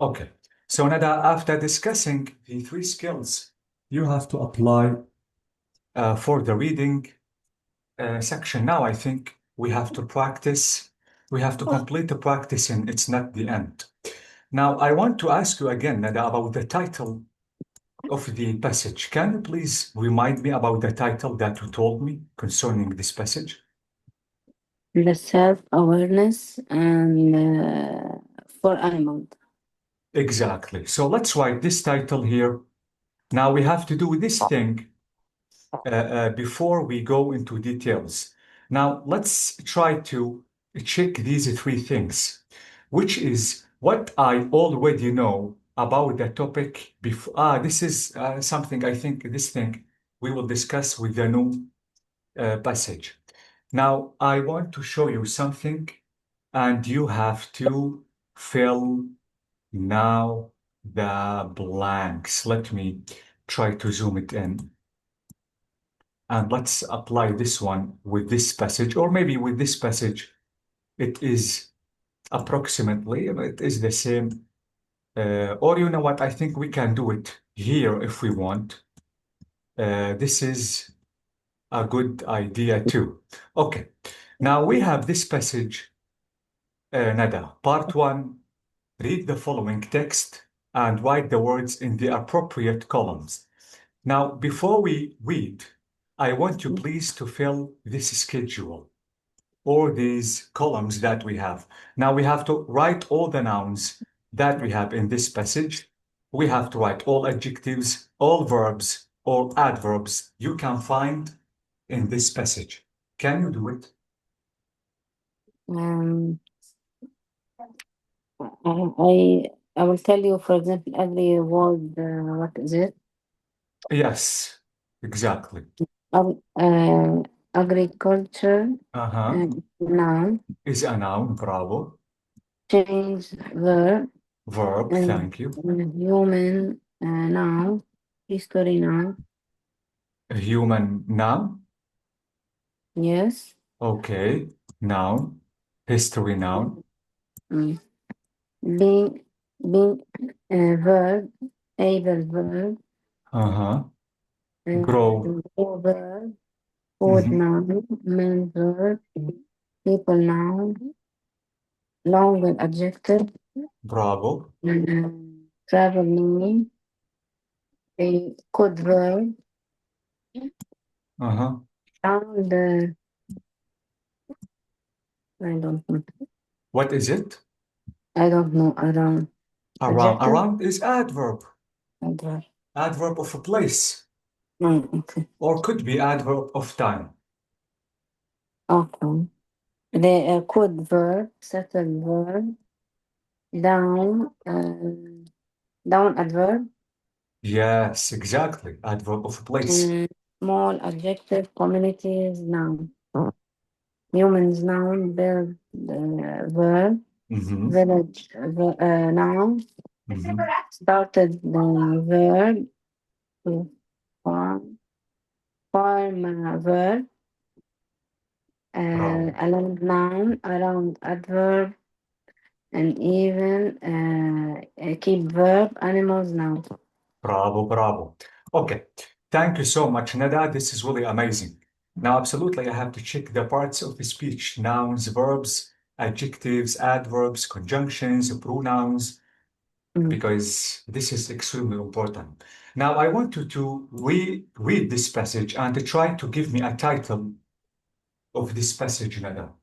Okay. So Nada, after discussing the three skills you have to apply for the reading section, now I think we have to practice. We have to complete the practice, and it's not the end. Now, I want to ask you again, Nada, about the title of the passage. Can you please remind me about the title that you told me concerning this passage? The self-awareness and for animals. Exactly. So let's write this title here. Now we have to do this thing before we go into details. Now let's try to check these three things, which is what I already know about the topic before. This is something I think this thing we will discuss with the new passage. Now I want to show you something, and you have to fill now the blanks. Let me try to zoom it in. And let's apply this one with this passage, or maybe with this passage, it is approximately, it is the same. Or you know what, I think we can do it here if we want. This is a good idea too. Okay, now we have this passage, Nada. Part one, read the following text and write the words in the appropriate columns. Now, before we read, I want you please to fill this schedule or these columns that we have. Now we have to write all the nouns that we have in this passage. We have to write all adjectives, all verbs, all adverbs you can find in this passage. Can you do it? Um, I will tell you, for example, every word. What is it? Yes, exactly. Agriculture, Uh-huh. noun, Is a noun, bravo. change, verb, Verb, and thank you. human, noun, history, noun. A human noun. Yes. Okay. Noun. History noun. Mm. Being, verb, able verb, Uh-huh. Grow. grow verb, food Mhm. noun, man verb, people noun, long adjective, Bravo. travel noun, a could verb, Uh-huh. sound, I don't know. What is it? I don't know. Around Around. adjective, Around is adverb. adverb. Adverb of a place. Okay. Or could be adverb of time. Okay. The could verb, settle verb, down, down adverb, Yes, exactly. Adverb of a place. and small adjective, communities noun, humans noun, build verb, Mm-hmm. village noun, Mm-hmm. started verb, to farm, farm verb, Bravo. along noun, around adverb, and even keep verb, animals noun. Bravo, bravo. Okay. Thank you so much, Nada. This is really amazing. Now, absolutely, I have to check the parts of the speech, nouns, verbs, adjectives, adverbs, conjunctions, pronouns, Mm. because this is extremely important. Now, I want you to read this passage and to try to give me a title of this passage, Nada.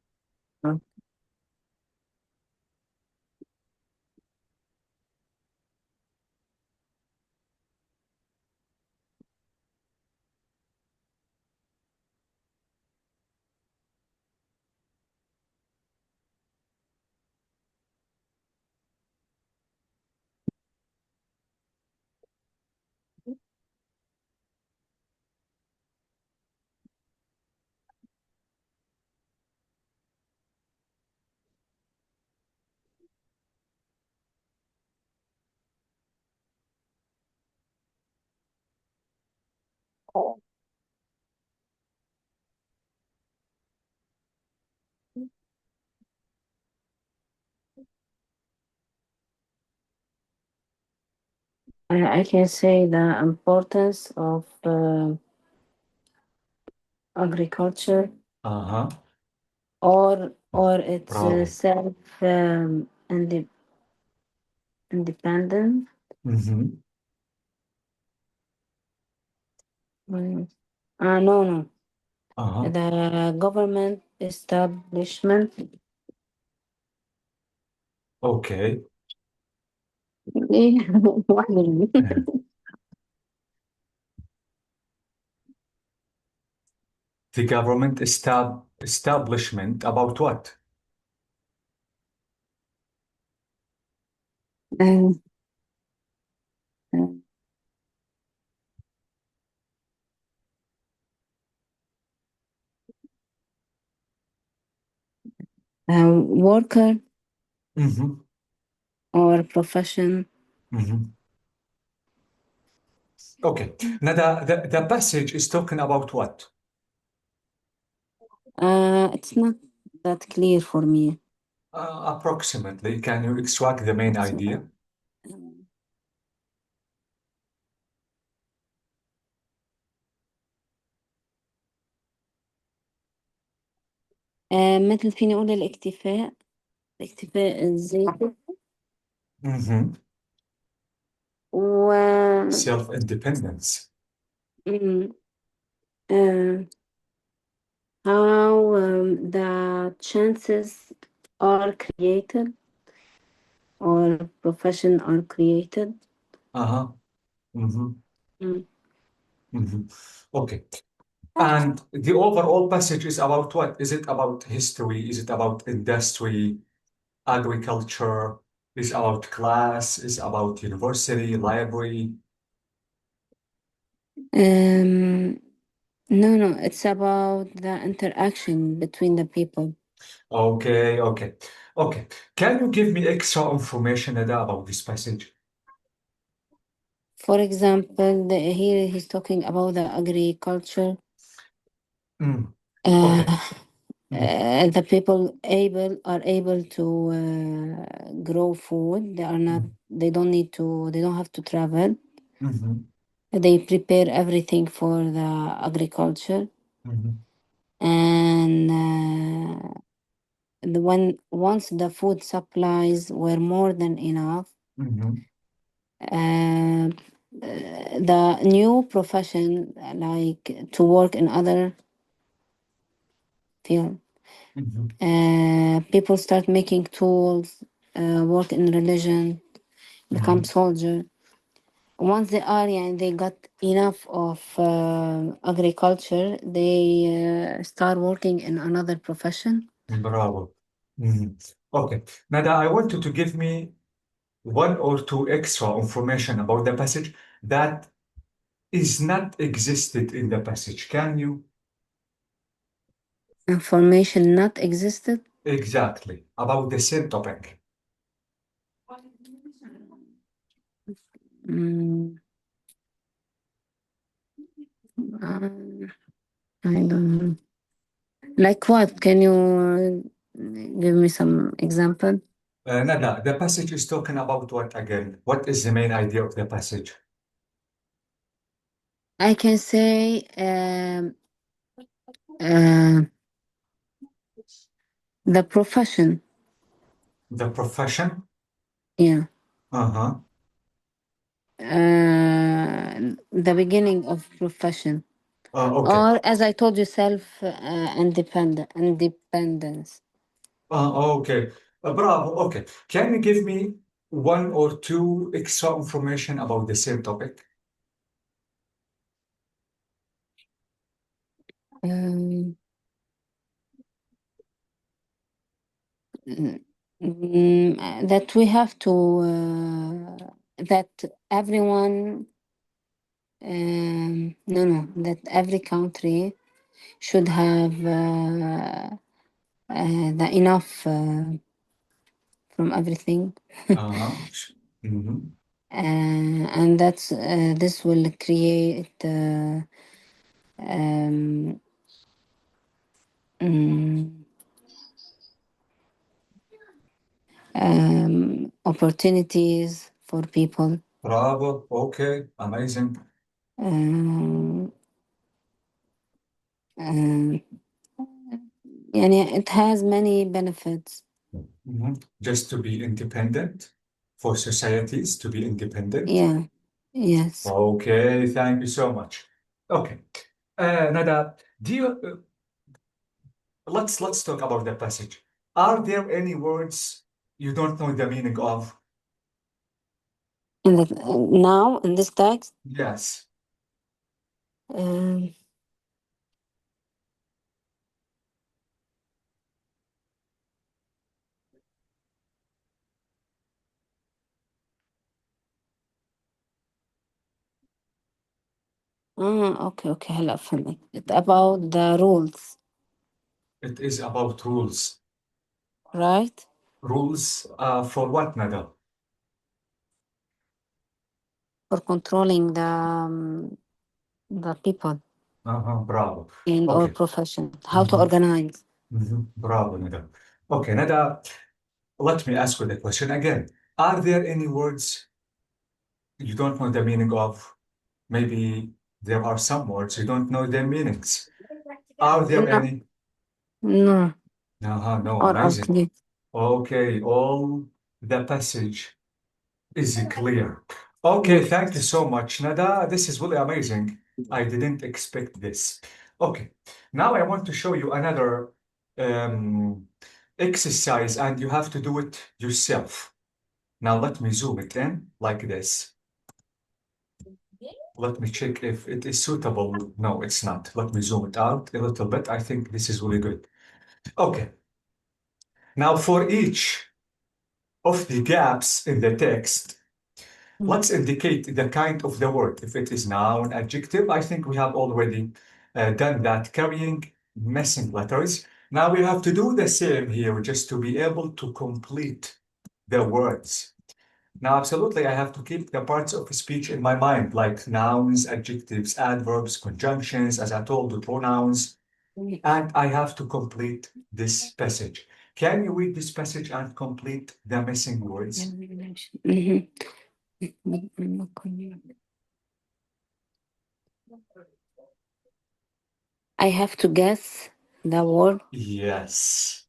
I can say the importance of agriculture Uh-huh. or its Bravo. self independent. Mm-hmm. Mm. No, no. Uh-huh. The government establishment. Okay. إيه؟ واحدة منهم. The government establishment about what? Uh, worker Mm-hmm. or profession. Mm-hmm. Okay. Now the passage is talking about what? It's not that clear for me. Approximately. Can you extract the main It's, idea? مثل فيني أقول الاكتفاء الذاتي Mm-hmm. و Self-independence. mm, uh, how the chances are created or profession are created. Uh-huh. Mm-hmm. Mm. Mm-hmm. Okay. And the overall passage is about what? Is it about history? Is it about industry, agriculture? Is about class? Is about university, library? Um, no, no, it's about the interaction between the people. Okay, okay, okay. Can you give me extra information, Ada, about this passage? For example, here he's talking about the agriculture. Mm, Uh, okay. Mm, the people are able to grow food. They are not. mm, They don't have to travel. mhm, They prepare everything for the agriculture, mhm, and once the food supplies were more than enough, mhm, uh, the new profession like to work in other field. mhm, People start making tools, work in religion, become mhm. soldier. Once they are and they got enough of agriculture, they start working in another profession. Bravo. Mhm. Okay. Nada, I want you to give me one or two extra information about the passage that is not existed in the passage. Can you? Information not existed. Exactly. About the same topic. Mm, um, I don't know. Like what? Can you give me some example? Nada, the passage is talking about what again? What is the main idea of the passage? I can say uh, the profession. The profession? Yeah. Uh-huh. The beginning of profession. Okay. Or as I told you, self independence. Okay. Bravo. Okay. Can you give me one or two extra information about the same topic? Um, that we have to that everyone no, no, that every country should have the enough from everything. Uh-huh. Mhm. And that's this will create um, mm, opportunities for people. Bravo. Okay. Amazing. Um, um, يعني it has many benefits. Just to be independent, for societies to be independent. Yeah, yes. Okay, thank you so much. Okay, Nada, do you let's talk about the passage. Are there any words you don't know the meaning of? In the, now in this text, Yes, um, okay, okay, هلا فهمت. It's about the rules, it is about rules. right? Rules for what, Nada? For controlling the people Bravo. in our Okay. profession, how to Mhm, organize. Bravo, Nada. Okay, Nada, let me ask you the question again. Are there any words you don't know the meaning of? Maybe there are some words you don't know their meanings. Are there No, any? no, No, or amazing. outlet. Okay, all the passage is clear. Okay, Mm. thank you so much, Nada. This is really amazing. I didn't expect this. Okay, now I want to show you another um, exercise, and you have to do it yourself. Now let me zoom it in like this. Let me check if it is suitable. No, it's not. Let me zoom it out a little bit. I think this is really good. Okay. Now for each of the gaps in the text, Mm. let's indicate the kind of the word. If it is noun, adjective, I think we have already done that, carrying missing letters. Now we have to do the same here just to be able to complete the words. Now, absolutely, I have to keep the parts of speech in my mind, like nouns, adjectives, adverbs, conjunctions, as I told you, pronouns, and I have to complete this passage. Can you read this passage and complete the missing words? Mhm. I have to guess the word. Yes.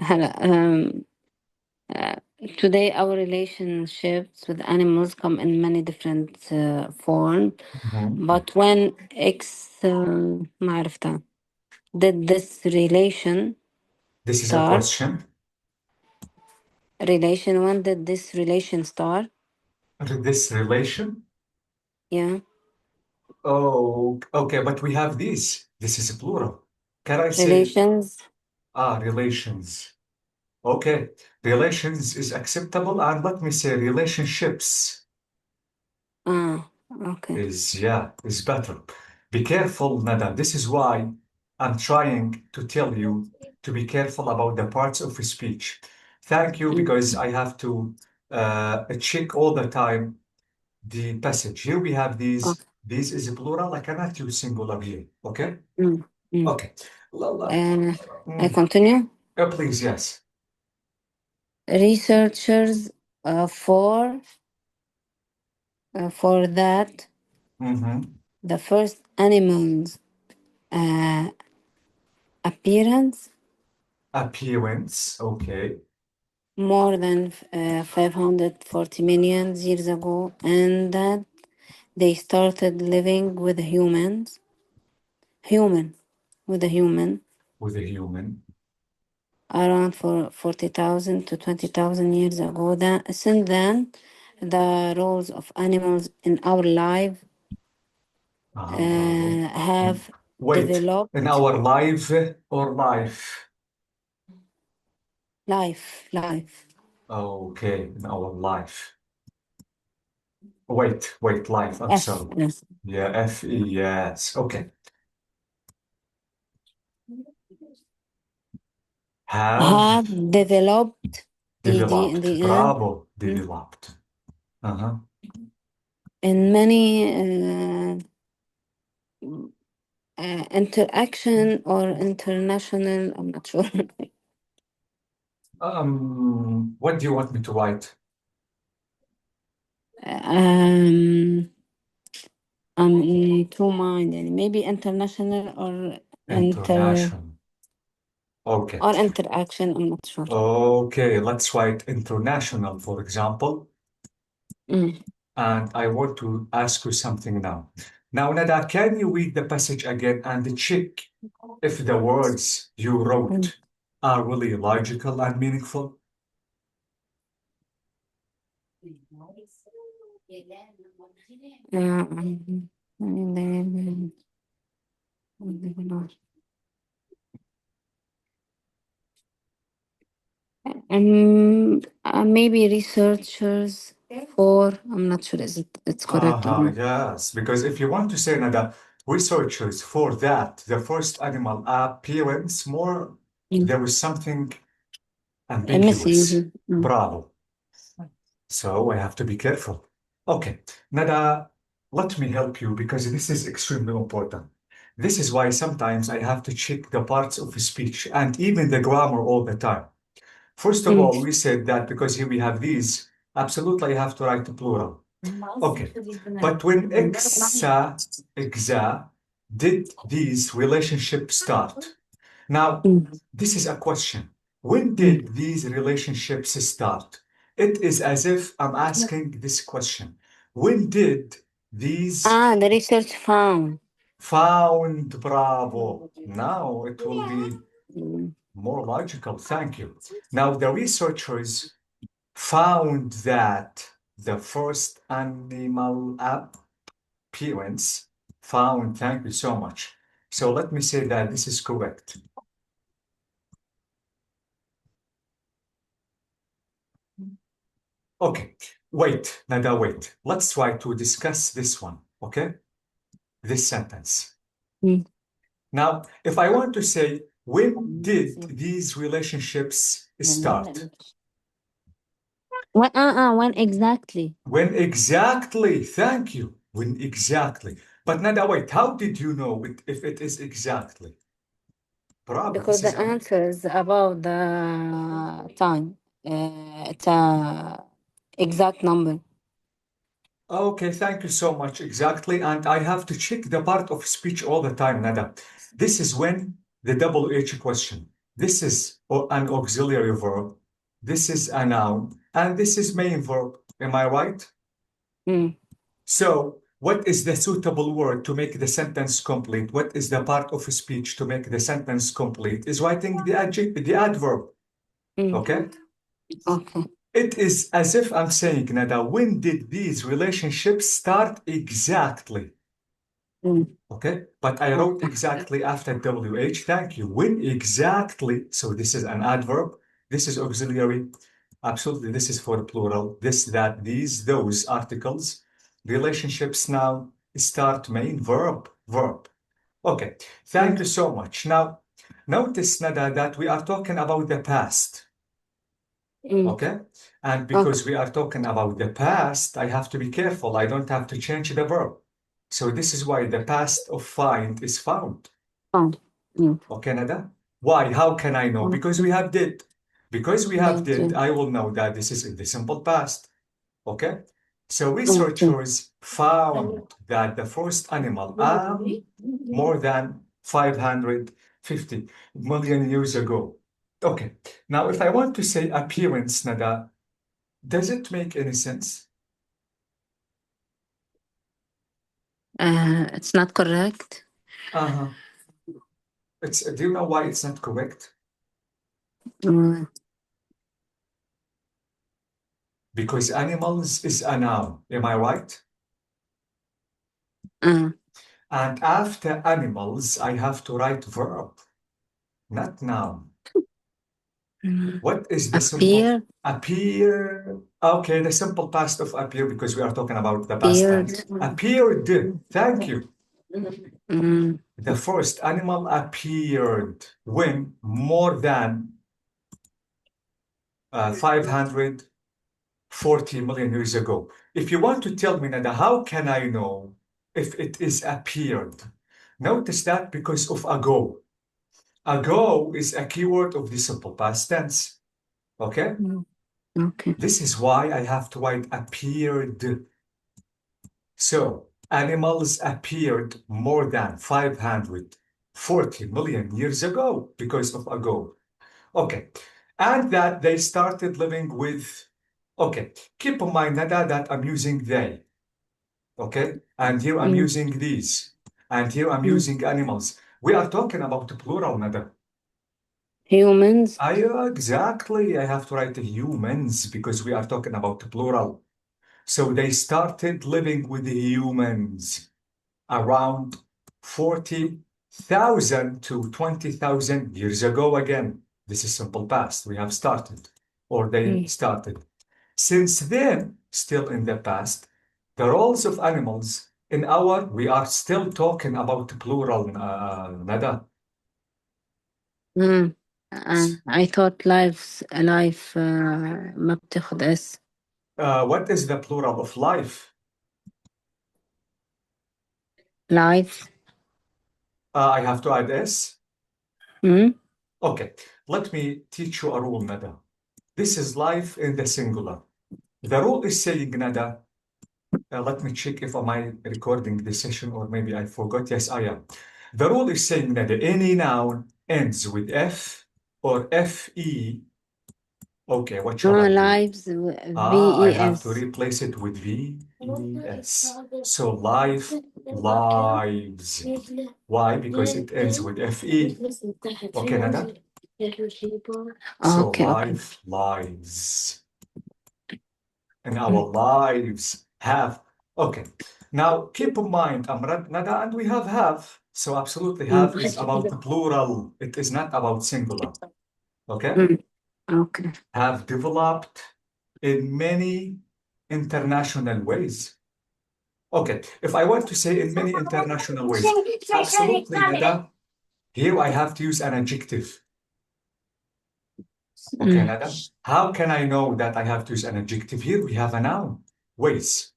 هلا uh, today our relationships with animals come in many different forms, Mhm. but when X ما عرفتها. Did this This is a start question. when did this relation start? This relation? Yeah, Oh, okay, but we have these. This is plural. Can I say, relations. relations? Okay, relations is acceptable, and let me say relationships Ah, okay. is better. Be careful, Nada. This is why I'm trying to tell you to be careful about the parts of speech. Thank you, Mm, because I have to check all the time the passage. Here we have these. okay. This is plural. I cannot use singular here. Okay? Mm, mm. Okay. Uh, I Mm. continue. Please, yes. Researchers for that Mm-hmm. the first animals uh, appearance Appearance. Okay. more than 540 million years ago, and that they started living with human with a human With a human. around for 40,000 to 20,000 years ago. That since then, the roles of animals in our life Bravo. have Wait, in developed. our life or life? Life. Okay, in our life. Wait, life, I'm F. sorry. Yes. Yeah, F-E, yes. Okay. Have Have developed ed in developed. the end. Bravo, Mm. developed. Uh-huh. In many interaction or international, I'm not sure. What do you want me to write? um, I'm in two mind, يعني maybe international International. Okay. or interaction, I'm not sure. Okay, let's write international, for example. Mm. And I want to ask you something now. Now, Nada, can you read the passage again and check if the words you Mm. wrote are really logical and meaningful? Maybe researchers for, I'm not sure is it's correct or not. Yes, because if you want to say Nada, researchers for that, the first animal appearance, more, Mm. there was something Missing. ambiguous. Bravo. So I have to be careful. Okay, Nada, let me help you because this is extremely important. This is why sometimes I have to check the parts of speech and even the grammar all the time. First of Mm. all, we said that because here we have these, absolutely I have to write the plural. Okay, but when exa, did these relationships start? Now, Mm. this is a question. When Mm. did these relationships start? It is as if I'm asking this question. When did these The research found. found bravo? Now it will be Mm. more logical. Thank you. Now, the researchers found that the first animal appearance found, thank you so much. So let me say that this is correct. Okay, wait, Nada, wait. Let's try to discuss this one, okay? This sentence. Mm. Now, if I want to say, when did these relationships start? When exactly? When exactly, thank you. When exactly. But Nada, wait, how did you know if it is exactly? Bravo, Because this is the answer is about the time. It's a exact number. okay, thank you so much. Exactly. And I have to check the part of speech all the time, Nada. This is when the double H question. This is an auxiliary verb. This is a noun. And this is main verb. Am I right? Mm. So, what is the suitable word to make the sentence complete? What is the part of speech to make the sentence complete? Is writing the adjective, the adverb. Mm. Okay? Okay. It is as if I'm saying, Nada, when did these relationships start exactly? Mm. Okay, but I wrote Okay. exactly after WH. Thank you. When exactly, so this is an adverb. This is auxiliary. Absolutely, this is for plural. This, that, these, those articles. Relationships now start main verb. Okay, thank Mm. you so much. Now, notice, Nada, that we are talking about the past. Mm. Okay, and Okay. because we are talking about the past, I have to be careful. I don't have to change the verb. So this is why the past of find is found. Found. Mm. Okay, Nada? Why? How can I know? Because we Okay. have did. Because we have Did did, you? I will know that this is in the simple past. Okay? So Okay. researchers found that the first animal more than 550 million years ago. Okay. Now, if I want to say appearance, Nada, does it make any sense? It's not correct. Uh-huh. Do you know why it's not correct? Mm. because animals is a noun. Am I right? Uh, And after animals, I have to write verb, not noun. What is the simple appear, appear? Okay, the simple past of appear because we are talking about the past appeared. tense. Appeared. Thank you. Mm, The first animal appeared when more than 540 million years ago. If you want to tell me, Nada, how can I know if it is appeared? Notice that because of ago. Ago is a keyword of the simple past tense. Okay? okay. This is why I have to write appeared. So, animals appeared more than 540 million years ago because of ago. Okay. And that they started living with, okay, keep in mind Nada, that I'm using they. Okay. And here I'm Mm, using these. And here I'm mm. using animals. We are talking about the plural, Nada. Humans. Exactly. I have to write humans because we are talking about the plural. So they started living with humans around 40,000 to 20,000 years ago again. This is simple past. We have started, or they Mm, started. Since then, still in the past, the roles of animals we are still talking about plural, Nada. mm. I thought life ما بتاخد اس. What is the plural of life? Life. I have to add S. Mm? Okay, let me teach you a rule, Nada. This is life in the singular. The rule is saying, Nada, let me check if am I recording this session or maybe I forgot. Yes, I am. The rule is saying that any noun ends with F or FE. Okay, what shall I do? Lives. I have to VES. replace it with VES. So life, lives. Why? Because it ends with FE. Okay, Nada? So Okay, okay. life, lives. And our lives have. Okay. Now keep in mind, Amrad, Nada, and we have. So absolutely Mm, have is about the plural. It is not about singular. Okay? mm. Okay. Have developed in many international ways. Okay. If I want to say in many international ways, absolutely, Nada. Here I have to use an adjective. Okay, Mm, Nada. How can I know that I have to use an adjective? Here we have a noun. Ways.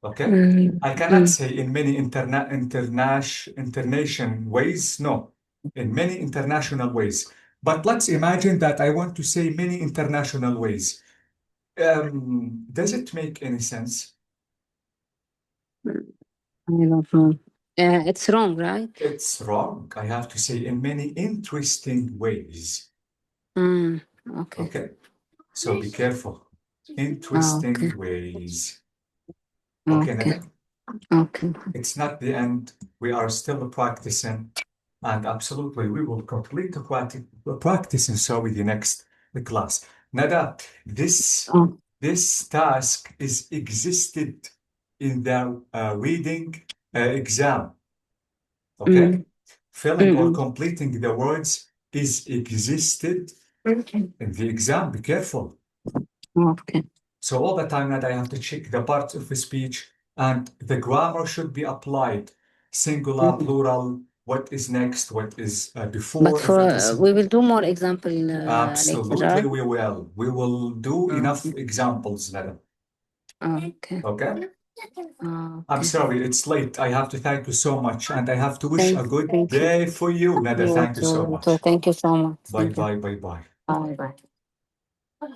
Okay? mm, I cannot mm. say in many internation ways. No, in many international ways. But let's imagine that I want to say many international ways. Does it make any sense? I don't know. It's wrong, right? It's wrong. I have to say in many interesting ways. Mm, okay. Okay? So be careful. Okay. Interesting ways. Okay, Okay. Nada? Okay. It's not the end. We are still practicing. And absolutely, we will complete the practicing so with the next class. Nada, Oh. this task is existed in the reading exam. Okay? Mm, Filling or mm, completing the words is existed mm. in the exam. Be careful. Okay. So all the time that I have to check the parts of the speech and the grammar should be applied. Singular, Mm. plural, what is next, what is But before, if for it is we will do more example later, absolutely right? we will. We will do enough Okay. examples, Nada. Okay. Okay? I'm Okay. sorry, it's late. I have to thank you so much and I have to wish a good Thank you. day for you, Nada. You Thank you too. so You too. much. Thank you so much. Bye Thank you. bye, bye bye. Bye bye.